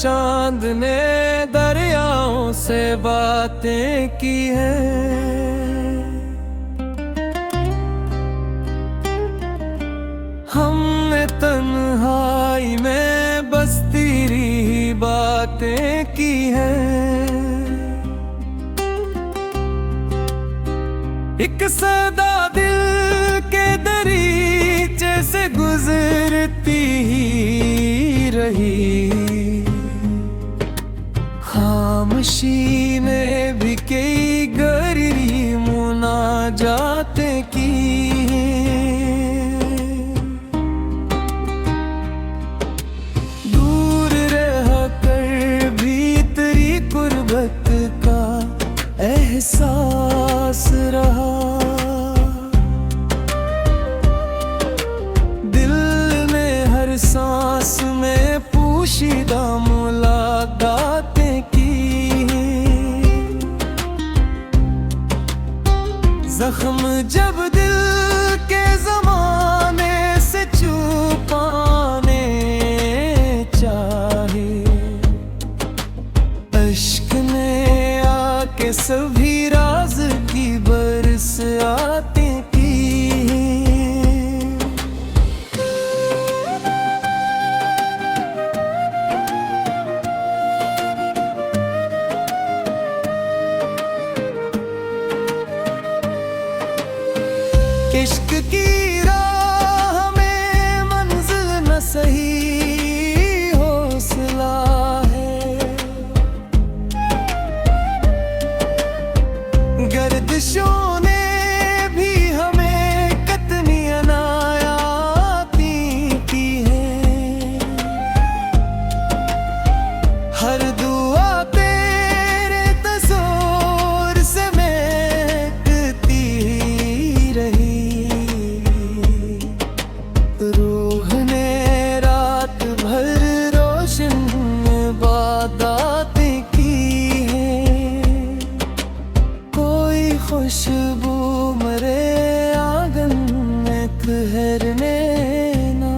चांद ने दरियाओं से बातें की हैं। हमने तन्हाई में बस तेरी ही बातें की हैं। एक सदा दिल के दरीचे से गुजरती ही रही। खामोशी ने भी कई गहरी मुनाजातें की। दूर रह कर भी तेरी गुर्बत का एहसास रहा। दिल में हर सांस में पोशीदा मुलाकातें की। जख्म जब दिल के ज़माने से छुपाने चाहे, अश्क ने आके सभी राज की बरसातें की। इश्क की राह में मंजिल न सही हौसला है। गर्दिशों ने भी हमें कितनी अनायाती की है। हर दुआ तेरे तस्वीर से महकती रही। रूह ने रात भर रोशन इबादतें की हैं। कोई खुशबू मरे आंगन में ठहरने ना।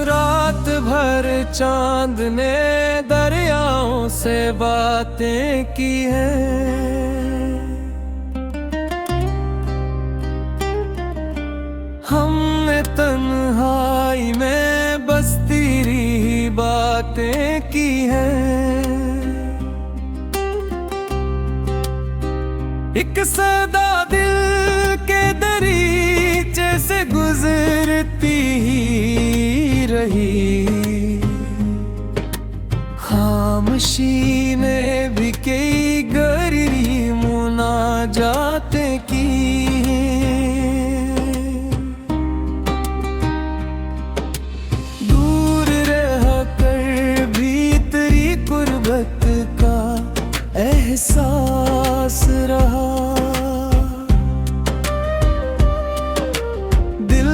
रात भर चांद ने दरियाओं से बातें की हैं। हमने तन्हाई में बस तेरी ही बातें की हैं। एक सदा दिल के दरीचे से गुजरती ही रही। खामोशी ने भी कई गहरी मुनाजातें की। दूर रह कर भी तेरी गुर्बत का एहसास रहा। दिल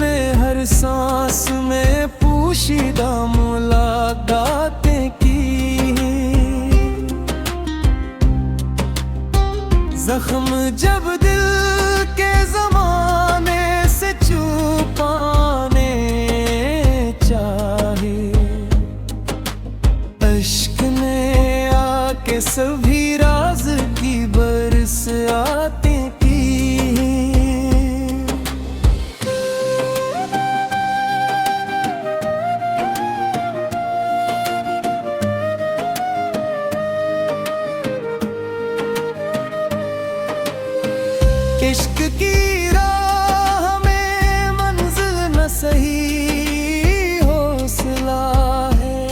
में हर सांस में पोशीदा मुलाकातें की। जख्म जब दिल के ज़माने से छुपाने चाहे, अश्क ने आके सभी राज की बरसातें की। इश्क की राह में मंजिल न सही हौसला है।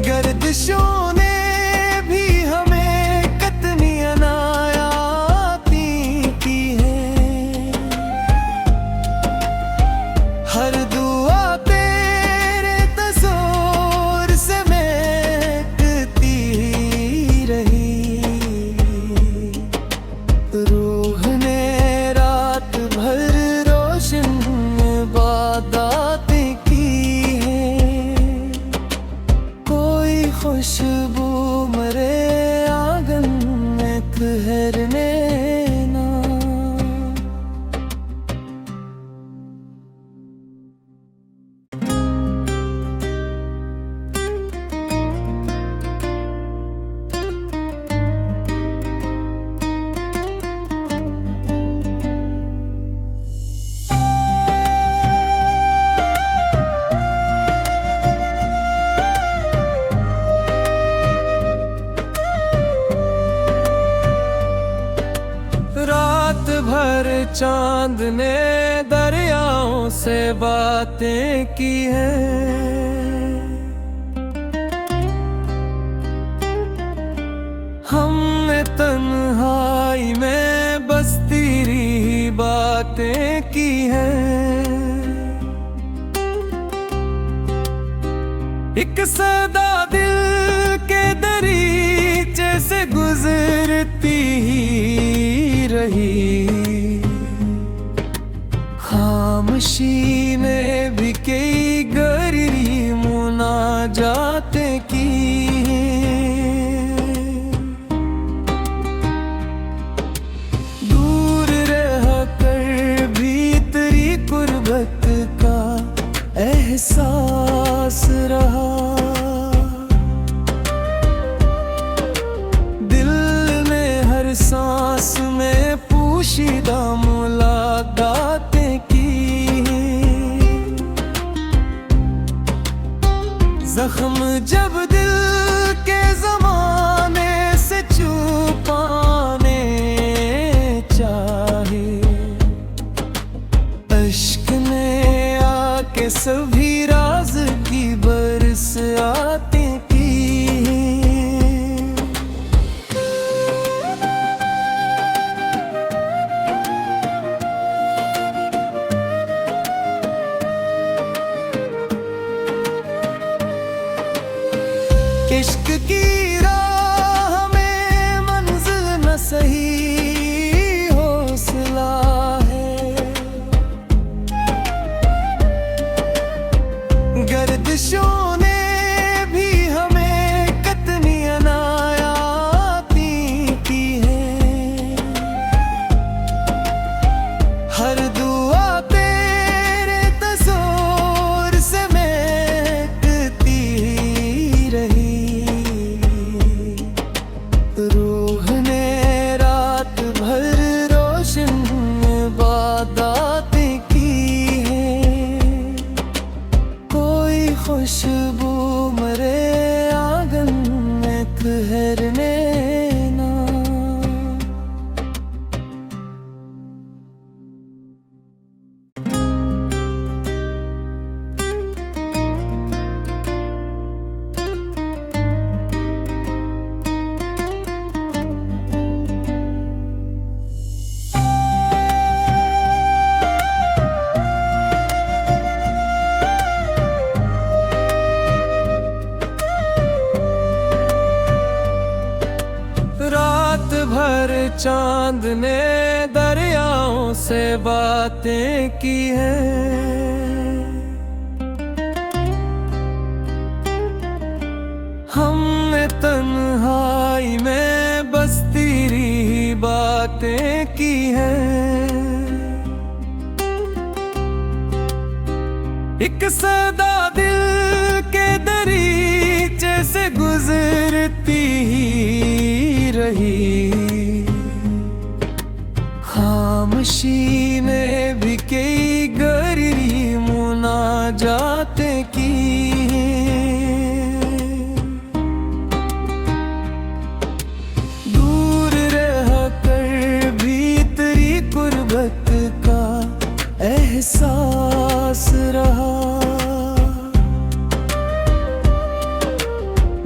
गर्दिशों ने भी हमें कितनी अनायाती की है। हर दुआ तेरे चांद ने दरियाओं से बातें की हैं। हमने तन्हाई में बस तेरी बातें की हैं। एक सदा दिल के दरीचे से गुजरती ही रही। खामोशी ने भी कई गहरी मुनाजातें की। दूर रह कर भी तेरी गुर्बत का एहसास रहा। दिल ने हर सांस में पोशीदा मुलाकातें की। जख्म जब दिल के ज़माने से छुपाने चाहे, अश्क ने आके सभी राज की बरसातें की। इश्क की राह में मंजिल न सही हौसला है। गर्दिशों ने भी हमें कितनी अनायाती की है। हर दुआ तेरे तस्वीर से महकती रही। रूह ने रात भर रोशन इबादतें की हैं। कोई खुशबू मरे आंगन में ठहरने ना। रात भर चांद ने दरियाओं से बातें की हैं। हमने तन्हाई में बस तेरी बातें की हैं। एक सदा दिल के दरीचे से गुजरती ही रही। खामोशी ने भी कई गहरी मुनाजातें की। दूर रह कर भी तेरी गुर्बत का एहसास रहा।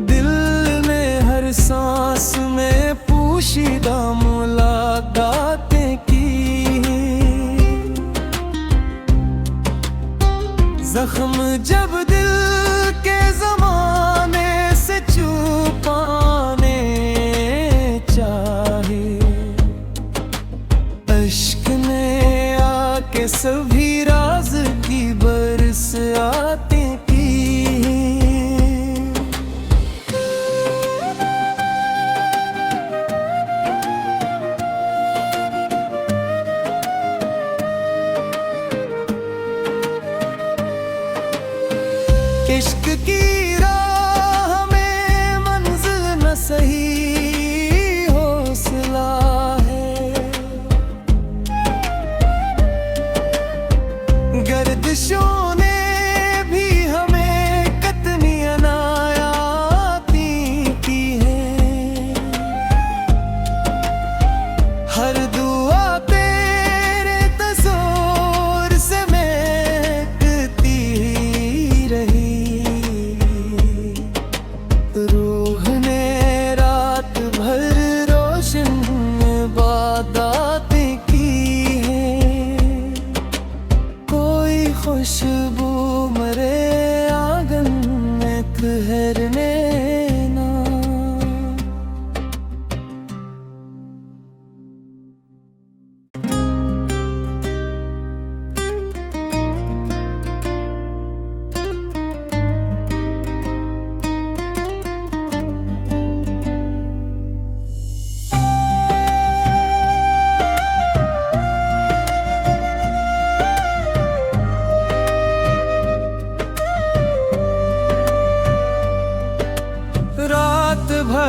दिल ने हर सांस में पोशीदा मुलाकातें की।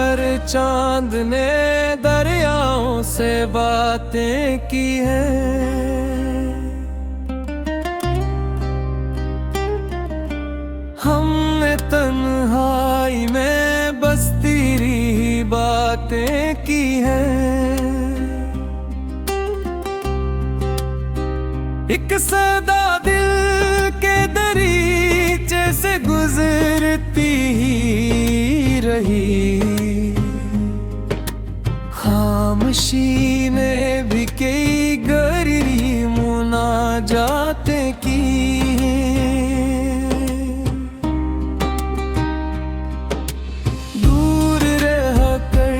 भर चांद ने दरियाओं से बातें की हैं। हमने तन्हाई में बस तेरी बातें की हैं। एक सदा दिल के दरीचे से गुजरती ही रही। खामोशी ने भी कई गहरी मुनाजातें की। दूर रह कर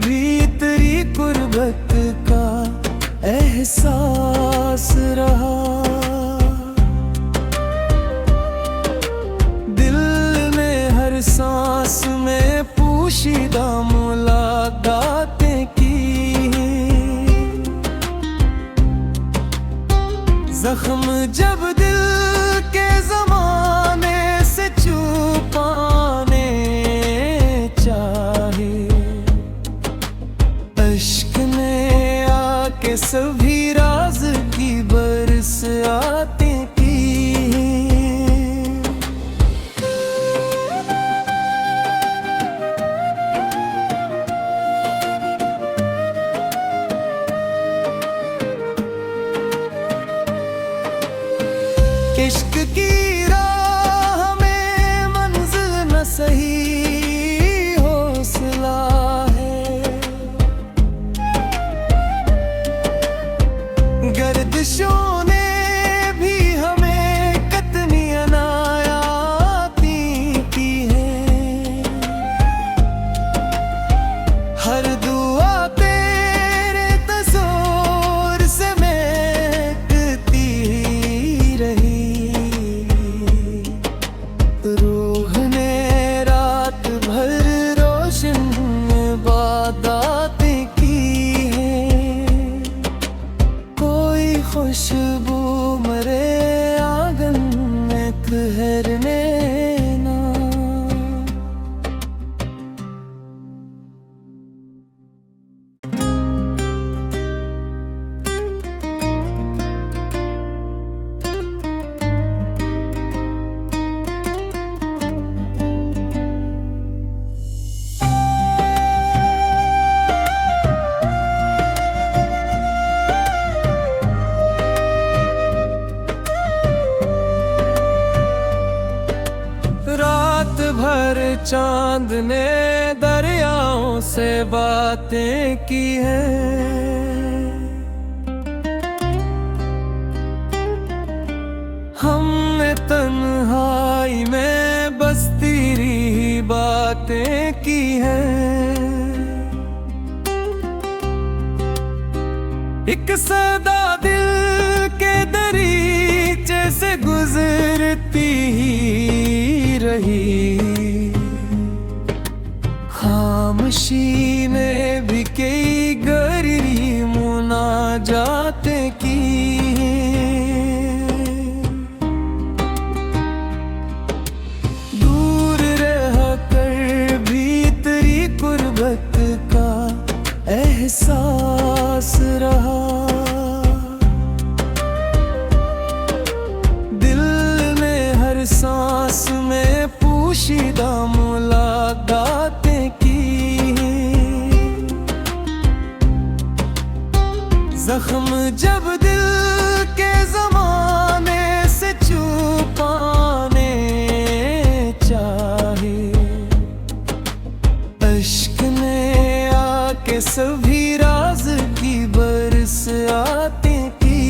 भी तेरी गुर्बत का एहसास रहा। दिल में हर सांस में पोशीदा मुलाकातें की। जख्म जब दिल के ज़माने से छुपाने चाहे, अश्क ने आके सभी राज की बरसातें की। इश्क की राह में मंजिल न सही हौसला है। गर्दिशों ने भी हमें कितनी अनायाती की है। हर दुआ तेरे तस्वीर से महकती रही। रूह ने रात भर रोशन इबादतें की हैं। कोई खुशबू मरे आंगन में ठहरने ना। रात भर चांद ने दरियाओं से बातें की हैं। हमने तन्हाई में बस तेरी बातें की हैं। एक सदा दिल के दरीचे से गुजरती ही रही। खामोशी ने भी कई गहरी मुनाजातें की। दूर रह कर भी तेरी गुर्बत का एहसास रहा। दिल में हर सांस में पोशीदा मुलाकातें की। जख्म जब दिल के ज़माने से छुपाने चाहे, अश्क ने आके सभी राज की बरसातें की।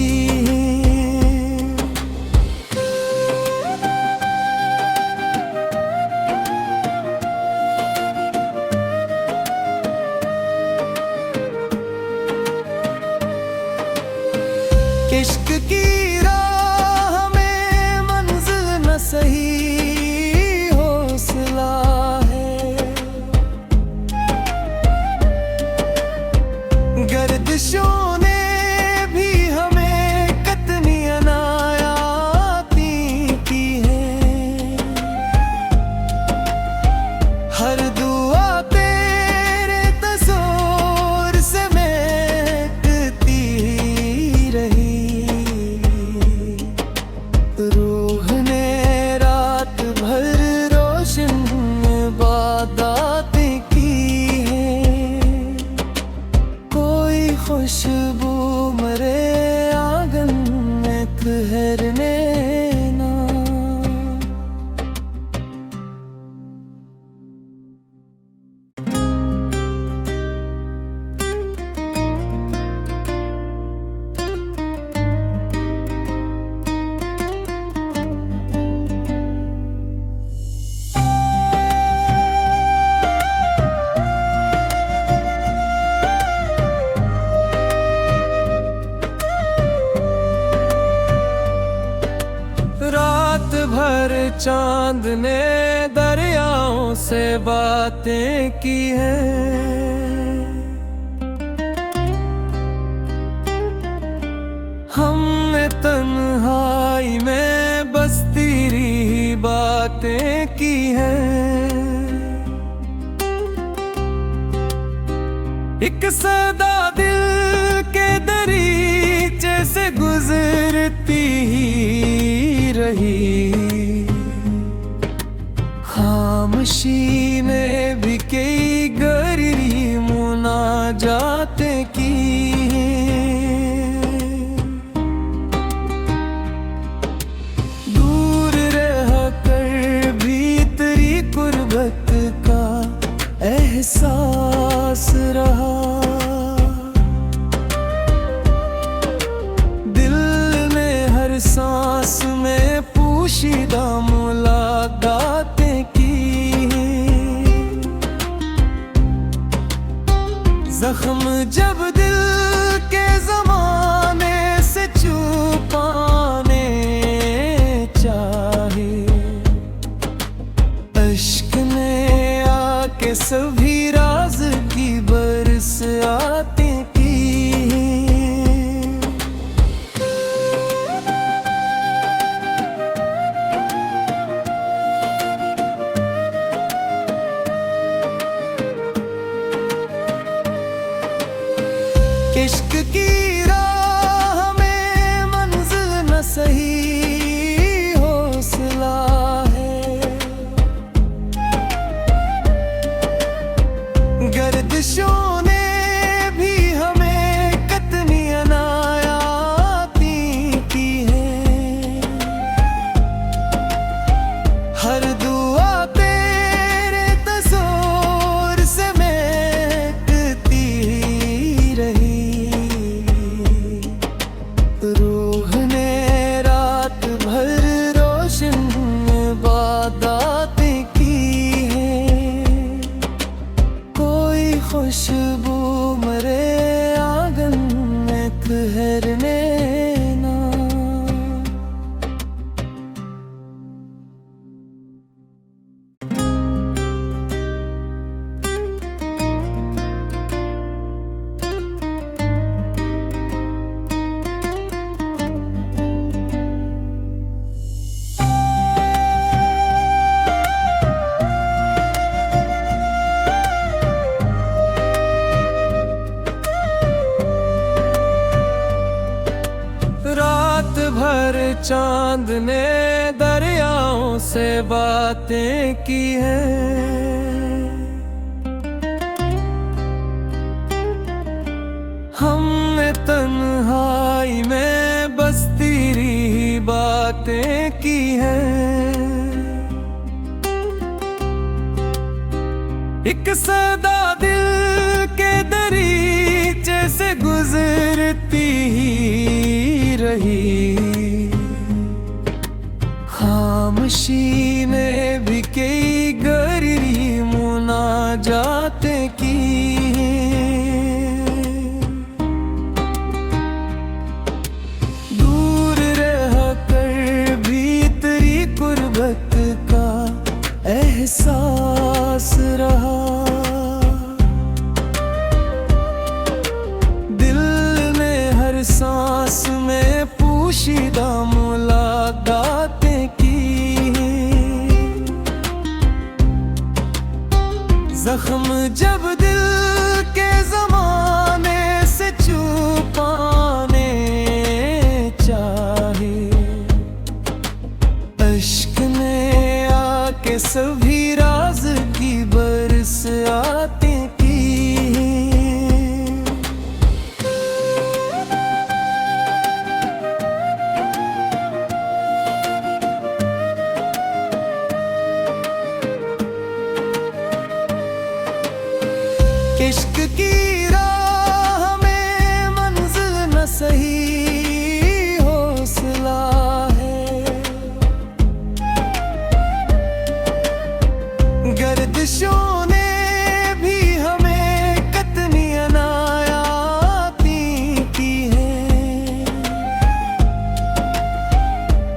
इश्क की राह में मंजिल न सही हौसला है। गर्दिशों ने भी हमें कितनी अनायाती की है। हर दुआ तेरे चांद ने दरियाओं से बातें की हैं। हमने तन्हाई में बस तेरी ही बातें की हैं। एक सदा दिल के दरीचे से गुजरती ही रही। खामोशी में भी कई गहरी मुनाजातें की। दूर रह कर भी तेरी गुर्बत का एहसास रहा। दिल ने हर सांस में पोशीदा मुलाकातें की। जख्म जब दिल के ज़माने से छुपाने चाहे, अश्क ने आके सभी राज की बरसातें की। इश्क की राह में मंजिल न सही हौसला है। गर्दिशों ने भी हमें कितनी अनायाती की है। हर दुआ तेरे तस्वीर से महकती रही। रूह ने रात भर रोशन इबादतें की हैं। कोई खुशबू मरे आंगन में ठहरने ना। रात भर चांद ने दरियाओं से बातें की हैं। हमने तन्हाई में बस तेरी ही बातें की हैं। एक सदा दिल के दरीचे से गुजरती ही रही। खामोशी में भी कई गहरी मुनाजातें की। दूर रह कर भी तेरी गुर्बत का एहसास रहा। दिल ने हर सांस में पोशीदा मुलाकातें की। जख्म जब दिल के ज़माने से छुपाने चाहे, अश्क ने आके सभी राज की बरसातें की। इश्क की राह में मंजिल न सही हौसला है। गर्दिशों ने भी हमें कितनी अनायाती की है।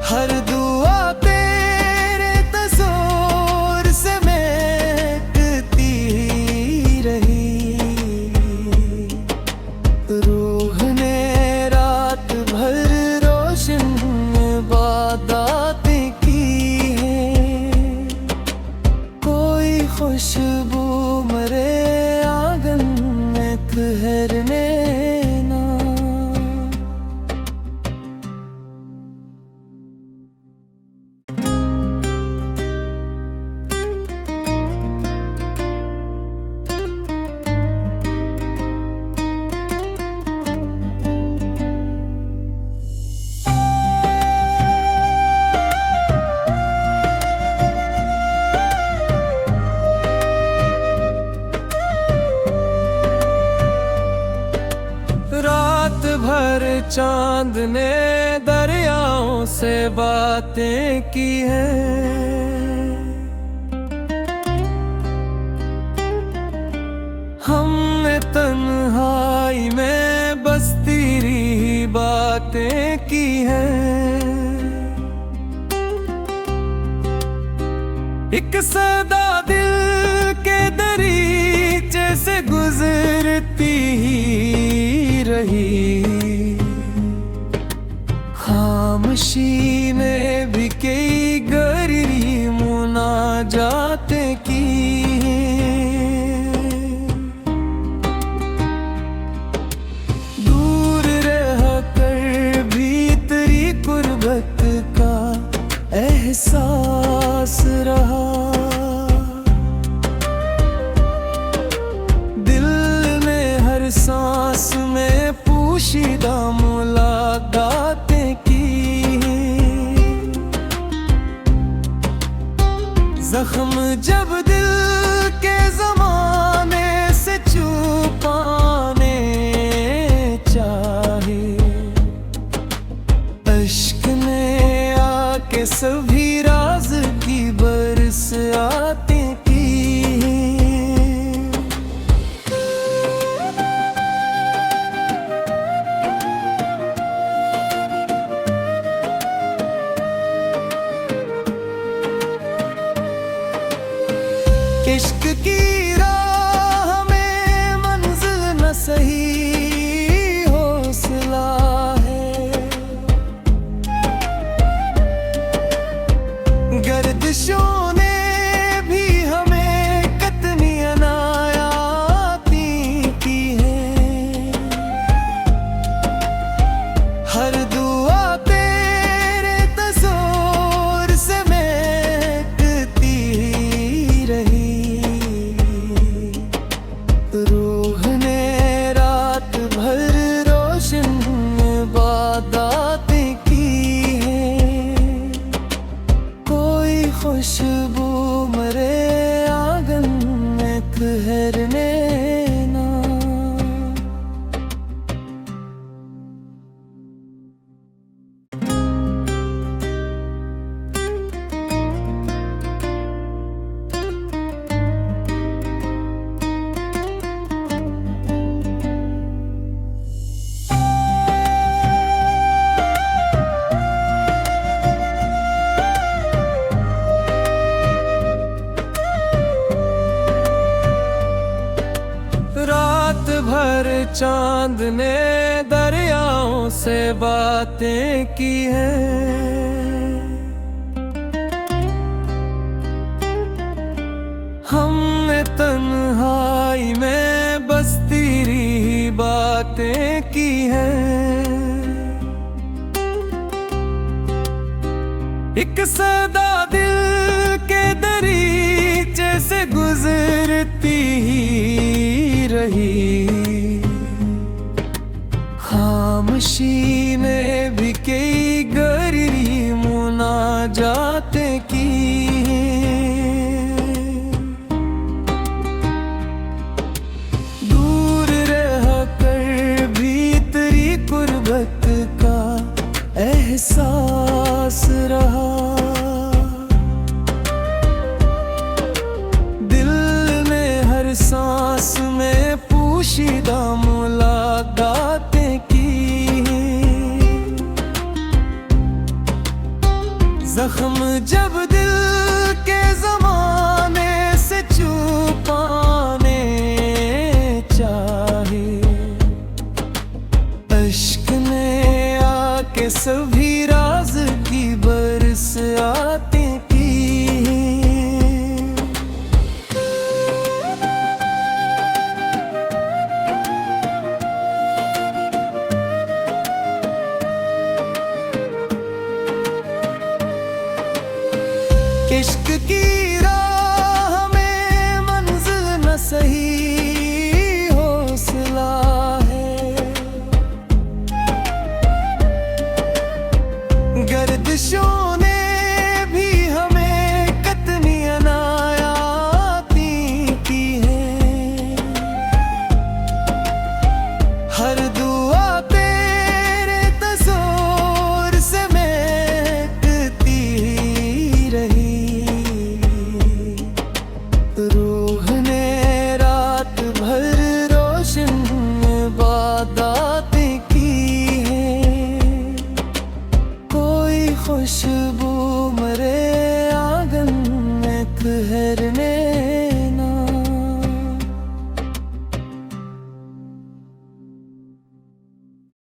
हर दुआ तेरे भर चांद ने दरियाओं से बातें की हैं। हमने तन्हाई में बस तेरी ही बातें की हैं। एक सदा दिल के दरीचे से गुजरती ही रही। खामोशी में भी कई गहरी मुनाजातें की। दूर रह कर भी तेरी गुर्बत का एहसास रहा। दिल ने हर सांस में पोशीदा मुलाकातें की। जख्म जब दिल के ज़माने से छुपाने चाहे, अश्क ने आके सभी राज की बरसातें की। इश्क की राह में मंजिल न सही हौसला है। गर्दिशों ने भी हमें कितनी अनायाती की है। हर दुआ तेरे तज़ोर से महकती रही। रूह ने रात भर रोशन इबादतें की हैं। कोई खुशबू मरे आंगन में ठहरने ना। रात भर चांद ने दरियाओं से बातें की हैं। हमने तन्हाई में बस तेरी ही बातें की हैं। एक सदा दिल के दरीचे से गुजरती ही रही। खामोशी में भी कई गहरी मुनाजातें की। दूर रह कर भी तेरी गुर्बत का एहसास रहा। दिल ने हर सांस में पोशीदा मुलाकातें की। जख्म जब दिल के ज़माने से छुपाने चाहे, अश्क ने आके सभी राज की बरसातें की। इश्क